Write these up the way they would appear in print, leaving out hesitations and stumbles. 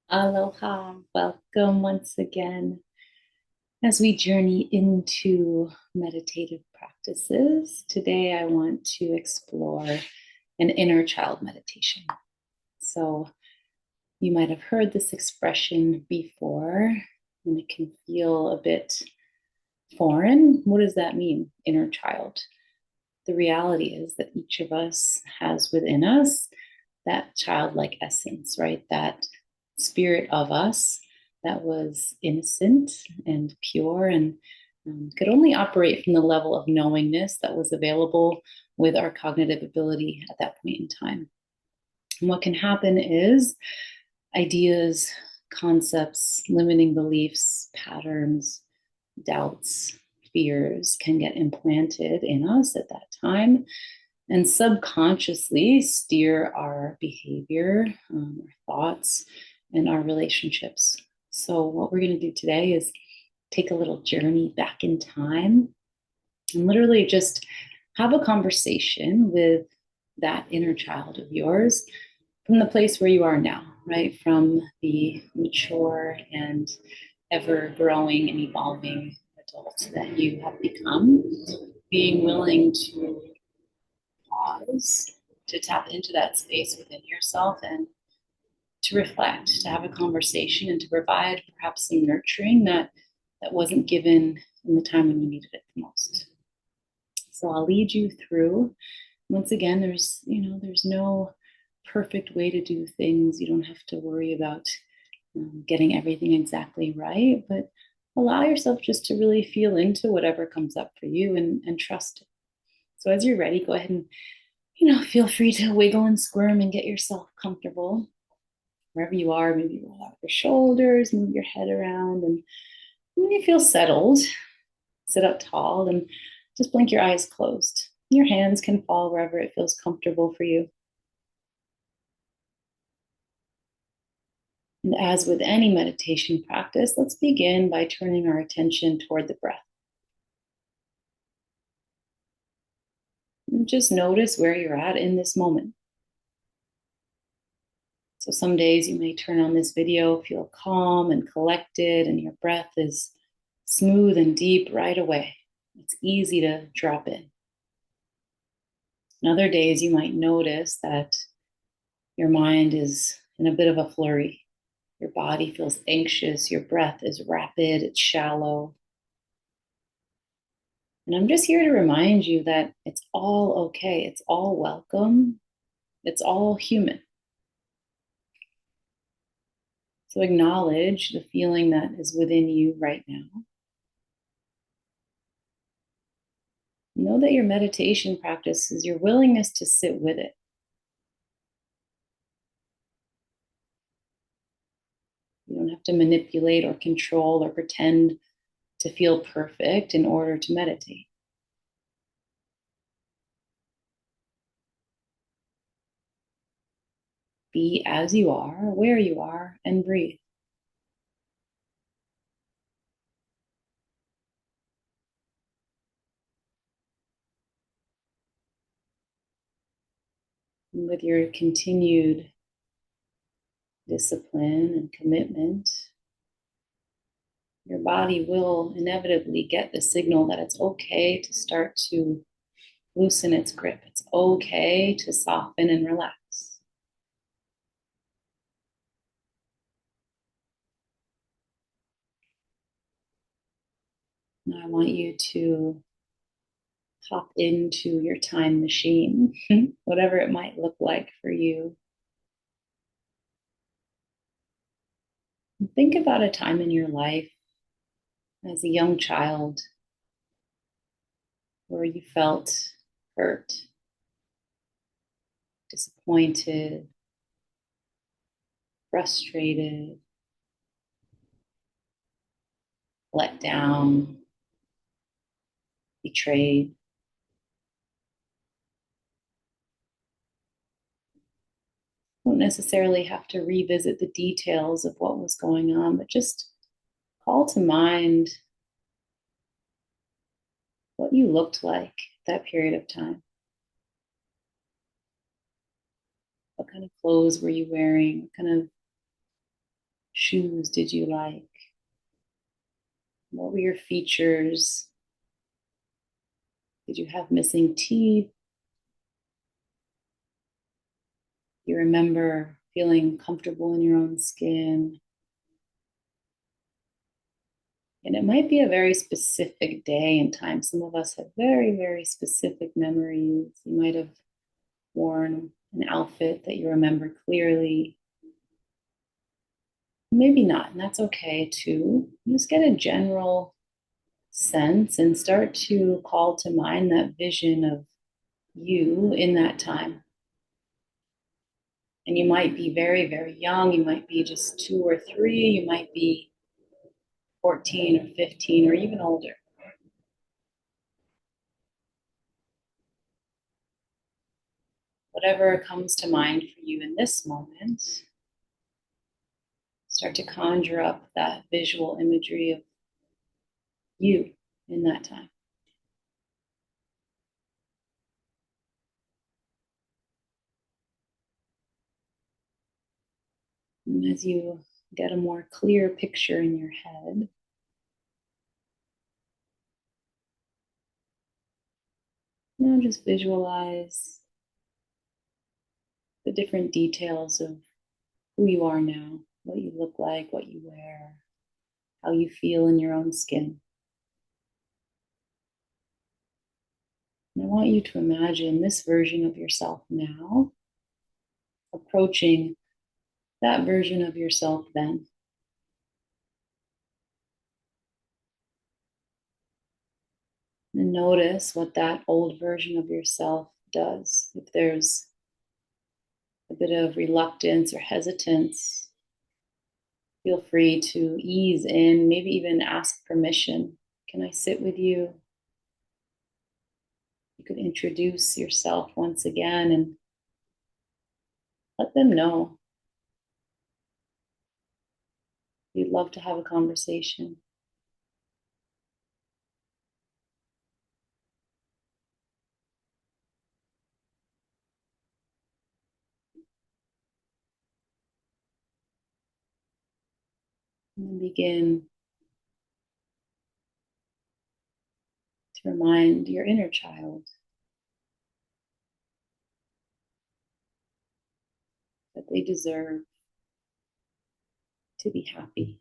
Aloha, welcome once again as we journey into meditative practices. Today, I want to explore an inner child meditation. So, you might have heard this expression before, and it can feel a bit foreign. What does that mean, inner child? The reality is that each of us has within us that childlike essence, right? That spirit of us that was innocent and pure and could only operate from the level of knowingness that was available with our cognitive ability at that point in time. And what can happen is ideas, concepts, limiting beliefs, patterns, doubts, fears can get implanted in us at that time and subconsciously steer our behavior, our thoughts, and our relationships. So, what we're going to do today is take a little journey back in time and literally just have a conversation with that inner child of yours from the place where you are now, right? From the mature and ever growing and evolving adult that you have become, being willing to pause, to tap into that space within yourself and to reflect, to have a conversation and to provide perhaps some nurturing that wasn't given in the time when you needed it the most. So I'll lead you through. Once again, there's no perfect way to do things. You don't have to worry about getting everything exactly right, but allow yourself just to really feel into whatever comes up for you and trust it. So as you're ready, go ahead and feel free to wiggle and squirm and get yourself comfortable wherever you are. Maybe roll out your shoulders, move your head around, and when you feel settled, sit up tall and just blink your eyes closed. Your hands can fall wherever it feels comfortable for you. And as with any meditation practice, let's begin by turning our attention toward the breath. And just notice where you're at in this moment. So some days you may turn on this video, feel calm and collected, and your breath is smooth and deep right away. It's easy to drop in. And other days you might notice that your mind is in a bit of a flurry. Your body feels anxious, your breath is rapid, it's shallow. And I'm just here to remind you that it's all okay, it's all welcome, it's all human. So acknowledge the feeling that is within you right now. Know that your meditation practice is your willingness to sit with it. You don't have to manipulate or control or pretend to feel perfect in order to meditate. Be as you are, where you are, and breathe. And with your continued discipline and commitment, your body will inevitably get the signal that it's okay to start to loosen its grip. It's okay to soften and relax. Now I want you to hop into your time machine, whatever it might look like for you. And think about a time in your life as a young child where you felt hurt, disappointed, frustrated, let down, betrayed. You don't necessarily have to revisit the details of what was going on, but just call to mind what you looked like that period of time. What kind of clothes were you wearing? What kind of shoes did you like? What were your features? Did you have missing teeth? You remember feeling comfortable in your own skin? And it might be a very specific day and time. Some of us have very, very specific memories. You might have worn an outfit that you remember clearly. Maybe not, and that's okay too. Just get a general sense and start to call to mind that vision of you in that time. And you might be very, very young. You might be just 2 or 3. You might be 14 or 15 or even older. Whatever comes to mind for you in this moment, start to conjure up that visual imagery of you in that time. And as you get a more clear picture in your head, just visualize the different details of who you are now, what you look like, what you wear, how you feel in your own skin. And I want you to imagine this version of yourself now approaching that version of yourself then. And notice what that old version of yourself does. If there's a bit of reluctance or hesitance, feel free to ease in, maybe even ask permission. Can I sit with you? You could introduce yourself once again and let them know you'd love to have a conversation. And then begin to remind your inner child that they deserve to be happy.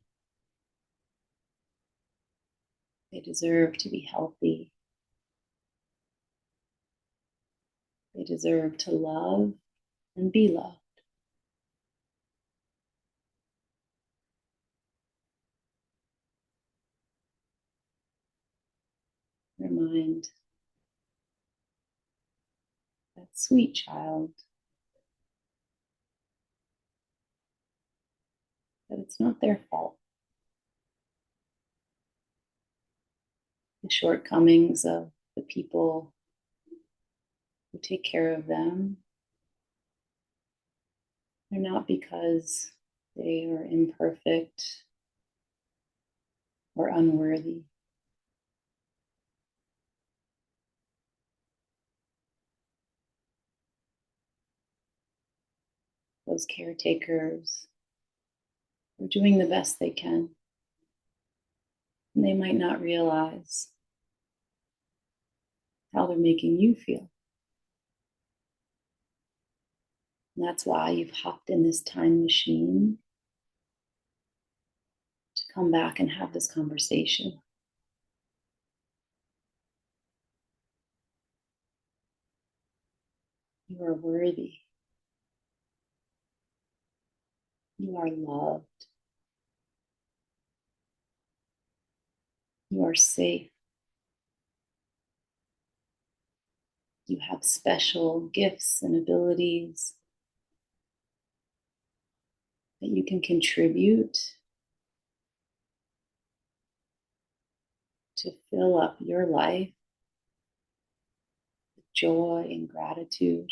They deserve to be healthy. They deserve to love and be loved. Remind that sweet child that it's not their fault. The shortcomings of the people who take care of them, they're not because they are imperfect or unworthy. Those caretakers are doing the best they can. And they might not realize how they're making you feel. And that's why you've hopped in this time machine to come back and have this conversation. You are worthy. You are loved. You are safe. You have special gifts and abilities that you can contribute to fill up your life with joy and gratitude.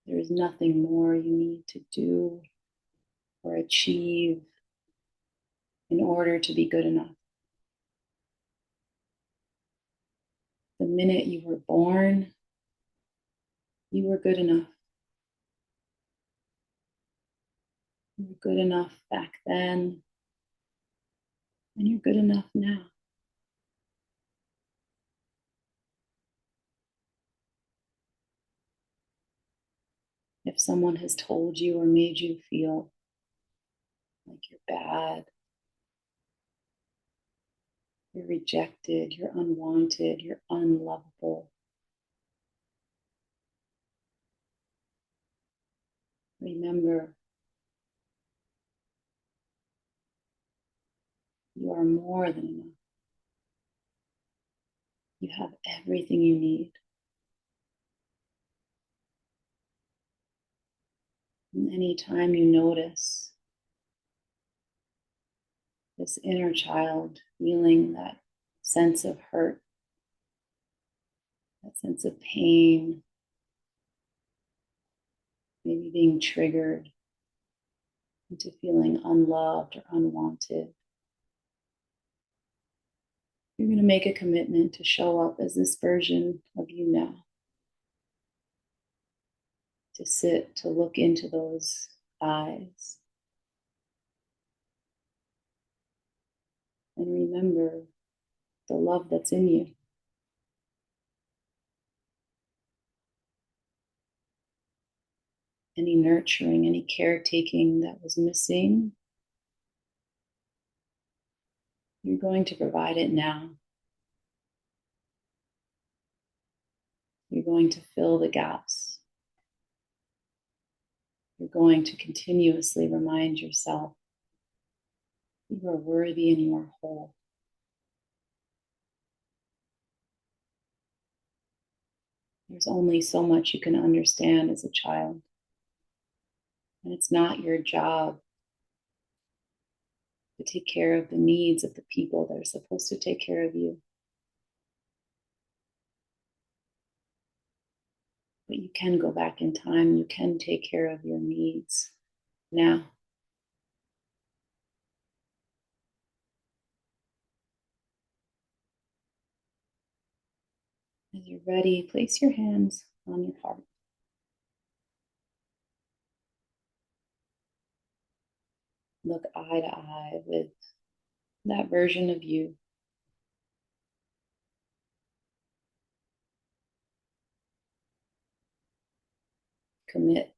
There is nothing more you need to do or achieve in order to be good enough. The the minute you were born, you were good enough. You were good enough back then, and you're good enough now. If someone has told you or made you feel like you're bad, you're rejected, you're unwanted, you're unlovable, remember you are more than enough. You have everything you need. And anytime you notice this inner child feeling that sense of hurt, that sense of pain, maybe being triggered into feeling unloved or unwanted, you're going to make a commitment to show up as this version of you now. To sit, to look into those eyes, and remember the love that's in you. Any nurturing, any caretaking that was missing, you're going to provide it now. You're going to fill the gaps. You're going to continuously remind yourself you are worthy and you are whole. There's only so much you can understand as a child. And it's not your job to take care of the needs of the people that are supposed to take care of you. But you can go back in time. You can take care of your needs now. As you're ready, place your hands on your heart. Look eye to eye with that version of you. Commit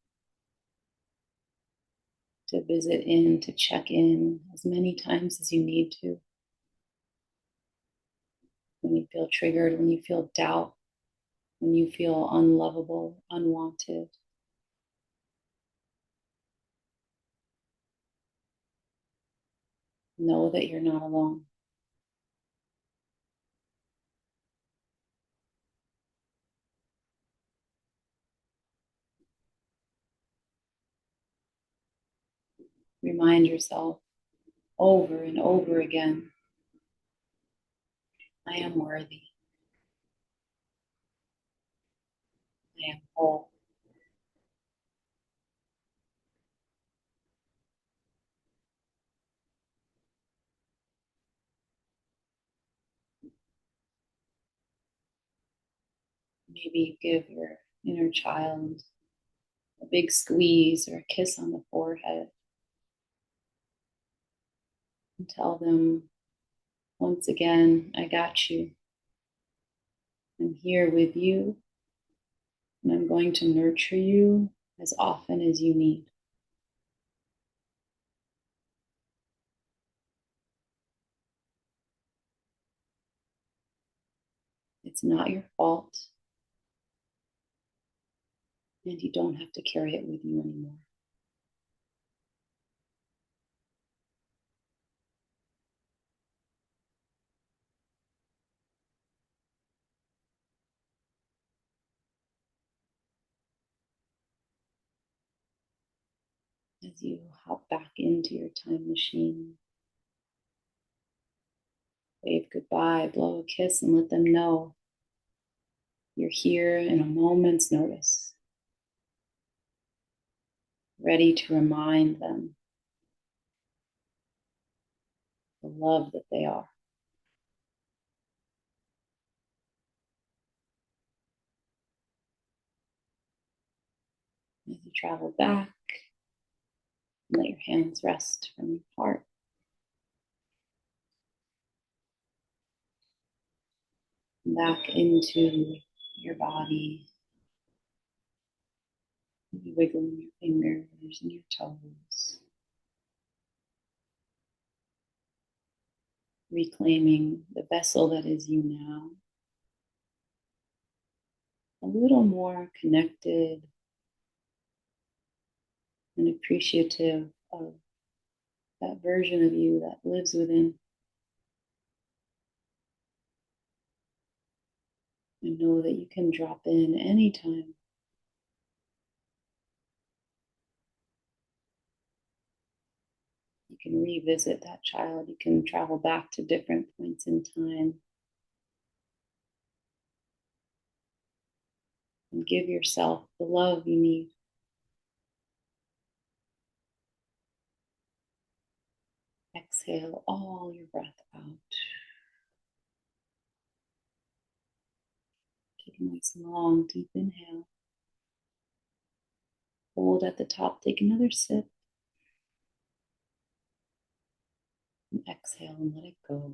to visit in, to check in as many times as you need to. When you feel triggered, when you feel doubt, when you feel unlovable, unwanted. Know that you're not alone. Remind yourself over and over again, I am worthy. I am whole. Maybe give your inner child a big squeeze or a kiss on the forehead. And tell them once again, I got you. I'm here with you, and I'm going to nurture you as often as you need. It's not your fault, and you don't have to carry it with you anymore. As you hop back into your time machine, wave goodbye, blow a kiss, and let them know you're here in a moment's notice, ready to remind them the love that they are. As you travel back, let your hands rest from your heart. Back into your body, wiggling your fingers and your toes, reclaiming the vessel that is you now, a little more connected and appreciative of that version of you that lives within. And know that you can drop in anytime. You can revisit that child. You can travel back to different points in time and give yourself the love you need. Exhale all your breath out. Take a nice long, deep inhale. Hold at the top. Take another sip. And exhale and let it go.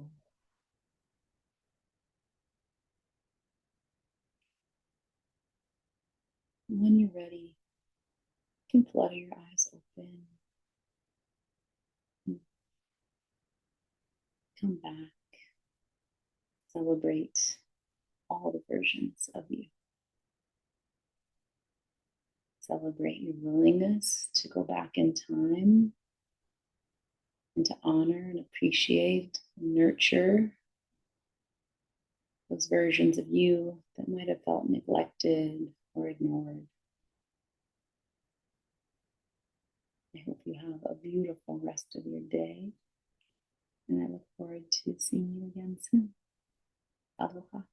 And when you're ready, you can flutter your eyes open. And come back. Celebrate all the versions of you. Celebrate your willingness to go back in time and to honor and appreciate and nurture those versions of you that might have felt neglected or ignored. I hope you have a beautiful rest of your day, and I look forward to seeing you again soon. Aloha.